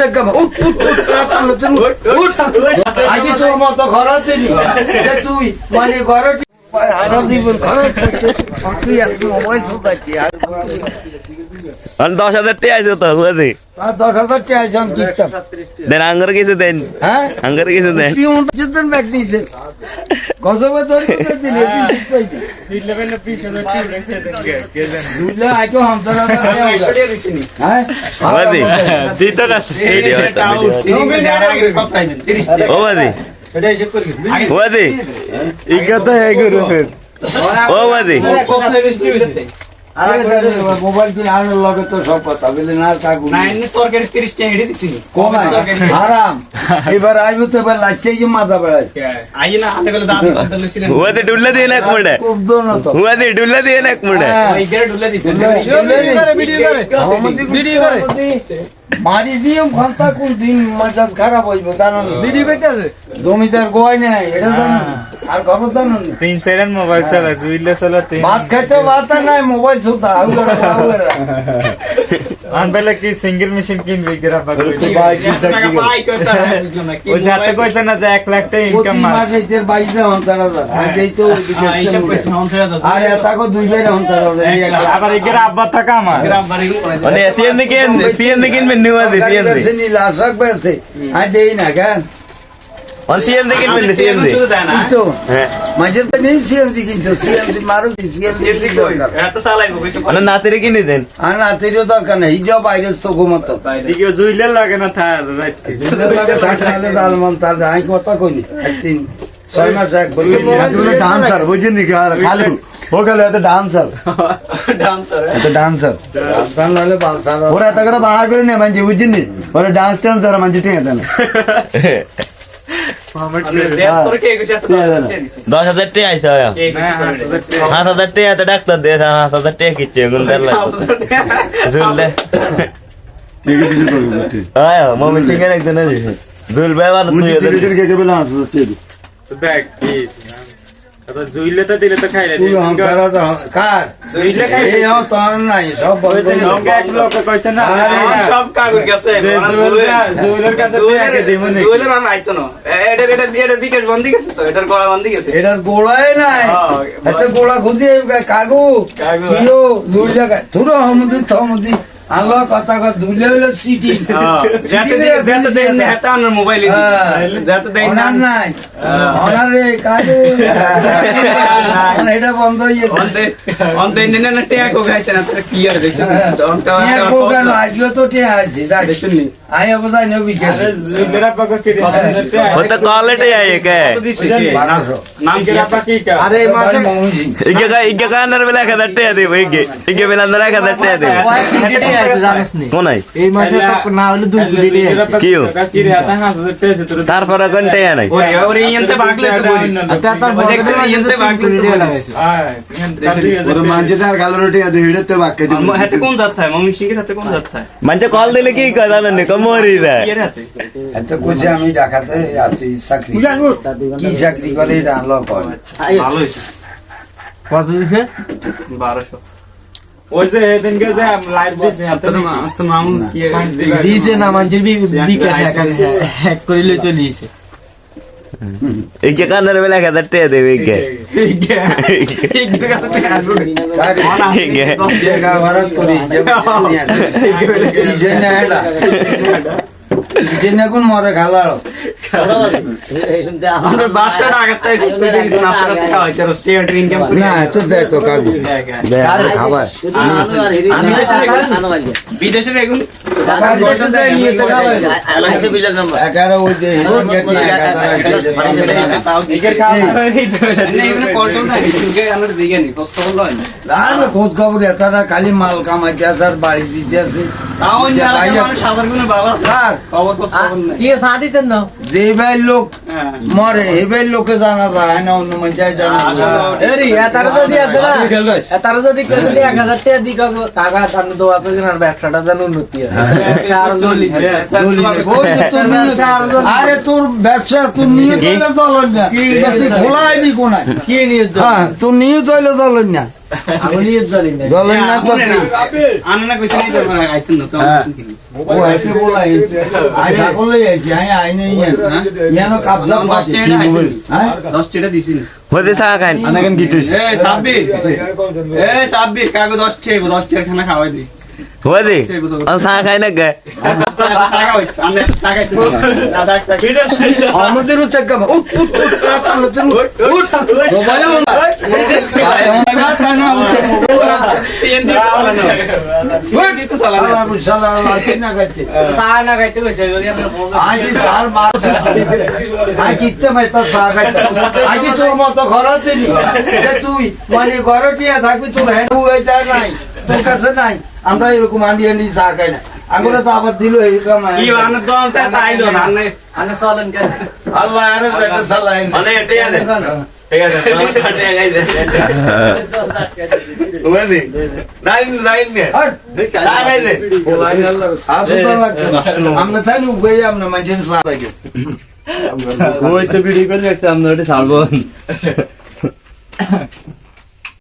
থেকে আজ তোর মতো ঘরতে তুই মানে ঘর সারা জীবন খরচ করছে তুই আজকে মোবাইল শুধাচ্ছি আর 10,000 টাকা আছে তো বুঝি 10,000 টাকা জন কিনতাম দেন আঙ্গর কিছু দেন হ্যাঁ আঙ্গর কিছু দেন কি উন্নতির ব্যাগ দিয়েছে গজবে ধরে দিন এদিন ঠিক পাইছি দুইলা আইতো হামদারা হ্যাঁ বাদি দিতে না ও বাদি ও বাদি ইকা তো হে গুরু ও বাদি মোবাইল কিনে আনার লগে তো সব কথা বলে না কাকু তরকারি 30 টাকা হেঁটে দিছি কমায় হারাম এবার আইবো তো এবার লাগছে যে মাথা বেড়ায় আই না হাতে গেলে দাঁত বদলেছিলেন ও বাদি ডুল্লা দিয়ে না এক মুড়ে খুব দোনো তো ও বাদি ডুল্লা দিয়ে না এক মুড়ে ওই গেরে ঢুলে দিতেন ভিডিও করে মারি দিও ঘন্টা কোন দিন মাজাজ খারাপ হইব জানো ভিডিও করতে আছে জমিদার গোয় নাই এটা জানো আর খবর জানো 3 সেকেন্ড মোবাইল চালা জুইলে চালা 3 ভাত খাইতে ভাত নাই মোবাইল সুতা আনবেলে কি সিঙ্গেল মেশিন কিনবে গেরা পাগল ওই যাতে কইছে না যে 1 লাখ টাকা ইনকাম মাস মাসে এর 22 অন্তরা আর দেই তো হিসাব করছি হন্সরা দাও আর এটাকো দুই বের অন্তরা আবার এগের আব্বা থাকা আমার গ্রাম বাড়ি মানে সিএনজি কিনবেন নিউ বাদি সিএনজি নি লাশক বেছে আই দেই না কেন অন সিএনজি কিনবেন সিএনজি কিন্তু হ্যাঁ মাঝে তো নেই সিএনজি কিন্তু সিএনজি মারুতি সিএনজি দরকার এত চালাইবো কইছে মানে নাতিরে কিনে দেন আর না তেরো দরকার নেই যাও বাইরে তো ঘুমত দিকে জুইলে লাগে না থা রাইট থাকলে জালমান তার আই কথা কইনি একদিন 6 মাস এক বলি ডান্সার বুঝিনি কি আর খালি ও গেল এত ডান্সার ডান্সার এত ডান্সার ডান্সার নালে বালসার ওরা এত করে বাড়া করে নে মানে বুঝিনি ওরা ডান্স ডান্সার মানে ঠিক আছে না তোর কে কইছে এত 10,000 টাকা আইছে 5,000 টাকা তো ডাক্তার দিয়ে 5,000 টাকা কিচ্ছে গুণ দেন জুললে আয় মমিন সিং এর একজন আছে জুল ভাই আর তুই দেখ প্লিজ আচ্ছা জুইলে তো দিলে তো খাইলে তুই হামদারা কার জুইলে খাই এই ও তোর নাই সব বন্ধ এক লোক কইছে না সব কাগজ গেছে জুইলের কাছে টাকা দিমু নি জুয়েলের আর নাইতো না এটা বিকেট বন্ধ গেছে তো এটার গলা বন্ধ গেছে এটার গোড়াই নাই এত গোড়া খুঁজে কাগু কিও দূর জায়গায় তুরো হমদি আল্লাহ কথা কথা দুলে হইলো সিটি যাতে দেন হাতে আমার মোবাইলে যাতে দেন অনার নাই অনারে কাজু এটা বন্ধ হইছে অন্তে নেন না টেয়া কো গাইছে না তো ক্লিয়ার দেখছেন দমটা কোগান আজও তো টে আছে দেখছেন নি আই অবদাই নবি কে জুইলের আপা কো কি ও তো কোয়ালিটি আয়ে কে নাম কি আপা কি কা আরে মাসে মমুজি ইকে কানার বেলা 1000 টাকা দেব ইকে বেলা 1000 টাকা দেব কোন নাই এই মাসে তো না হলে 2 কোটি টাকা কিও কি রে হাতে 5,000 টাকা আছে তোর তারপরে কোন টাকা নাই ওরে ইনতে বাগলে তো বলিস তার দেখছেন ইনতে বাগলে তো বলিস ওরে মাঝে তার গালো রুটি আছে হিড়তে বাক্কে দিন হাতে কোন জাত থাকে মমিন সিংহের হাতে কোন জাত থাকে মানে কল দিলে কি কয় জানেন নি কমরি রে এর হাতে এত কইছে আমি ঢাকাতে আছি চাকরি কি চাকরি করে এটা আনলো কয় ভালো হইছে কত দিছে 1200 ওই যে এদিনকে যে লাইভ দিছে তো নাম কি দিছে না মানুষের বিকাশ হ্যাক করে লই চলিয়েছে ইকে কানার বেলা 1000 টাকা দেব ইকে কারে জায়গা ভাড়া করি যে ডিজাইন এটা ডিজাইন কোন মরে খালাড়ো আমরা বাসাটা আগাতাই তুই জিনিস না আপনারা টাকা হইছে স্টেট ইনকাম না এত দেয় তো কাকু দেয় খাবার বিদেশের এখন এগারো ওই যে খোঁজ খবর এতারা খালি মাল কামাইতে আছে আর বাড়ি দিতে আছে যে ভাই লোক মরে এ ভাই লোকে জানা যায় না অন্য মানুষ জানা তারা যদি 1,000 টাকা দিক টাকা দোয়া করে ব্যবসাটা যেন উন্নতি হয় আরে তোর ব্যবসা তোর নিয়ে চলেন না তুই খোলা আইবি কোনায় কি নিয়ে তোর নিয়ে চলে চলেন না আগুনই জ্বলি না জ্বলেন না তো কি? আনে না কইছে নিতে পারে আইতেন না তো হ্যাঁ। ও হাইতে বলাই আই ছাগলে আইছি আই নেই ইয়ানো কাবলা দশ পাটি টাকা আইছেন হ্যাঁ 10 টাকা দিছি না বলতে চা খান আনাকেন কি তুই এই সাব্বির কাগজ 10 টাকা খানা খাওয়াই দি বলি আমি চা খাই না গে আমাদের উঠে উঠ উঠ উঠ চালো তুই উঠ মোবাইলে বন্ধ আরে মোবাইল তা না চা না খাইতে কইছে আজ সার মার আজ কিতে মাইতা সাগাইতে আজ তোর মতো ঘরে দিলি যে তুই মানে ঘরে টিয়া থাকবি তোর হ্যান্ড হইতা নাই তোর কাছে নাই আমরা এরকম আন্ডি আন্ডি চা খাই না আঙ্গুরে তো আবার দিল এই কামাই কি আনন্দ তাইলো না আনে চলেন কেন আল্লাহ আরে একটা সালাই মানে এটাই আছে ঠিক আছে নমস্কার টাকা গাইছে বলি নাইন নে চা গাইছে বলাই আল্লাহ সাসু তো লাগবে আমরা তাই উপায় আমরা মানুষের চা লাগে ওই তো ভিডিও করে রাখছে আমরা ওটা ছাড়বো